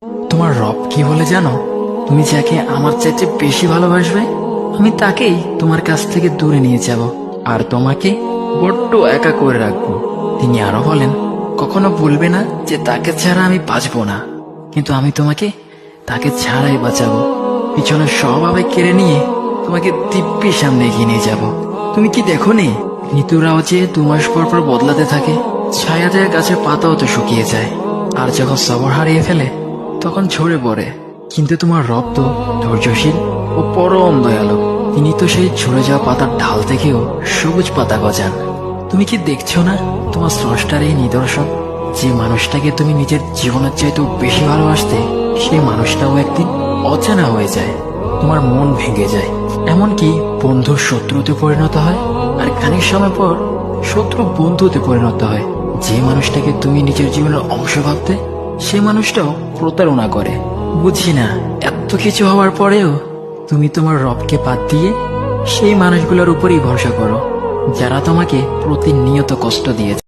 তোমার রব কি বলে জানো? তুমি যাকে আমার চাইতে বেশি ভালোবাসবে, আমি তাকেই তোমার কাছ থেকে দূরে নিয়ে যাব আর তোমাকে বড্ড একা করে রাখবো। তিনি আরো বলেন, কখনো বলবে না যে তাকে ছাড়া আমি বাঁচবো না, কিন্তু আমি তোমাকে তাকে ছাড়াই বাঁচাবো। পিছনে সব আবেগ কেড়ে নিয়ে তোমাকে দিব্যি সামনে এগিয়ে নিয়ে যাব। তুমি কি দেখো নি, ঋতুরাও যে 2 মাস পর পর বদলাতে থাকে, ছায়া দেয়া গাছের পাতাও তো শুকিয়ে যায়, আর যখন সবর হারিয়ে ফেলে তখন ঝরে পড়ে। কিন্তু তোমার রব তো ধৈর্যশীল ও পরম দয়ালু। তিনি তো সেই ঝরে যাওয়া পাতার ঢাল থেকেও সবুজ পাতা গজান। তুমি কি দেখছো না তোমার স্রষ্টার এই নিদর্শন? যে মানুষটাকে তুমি নিজের জীবনের চাইতেও বেশি ভালোবাসতে, সেই মানুষটাও একদিন অচেনা হয়ে যায়, তোমার মন ভেঙে যায়, এমনকি বন্ধুর শত্রুতে পরিণত হয়। আর খানিক সময় পর শত্রু বন্ধুতে পরিণত হয়। যে মানুষটাকে তুমি নিজের জীবনের অংশ ভাবতে, সে মানুষটাও প্রতারণা করে। বুঝি না, এত কিছু হওয়ার পরেও তুমি তোমার রবকে বাদ দিয়ে সেই মানুষগুলোর উপরই ভরসা করো, যারা তোমাকে প্রতিনিয়ত কষ্ট দিয়েছে।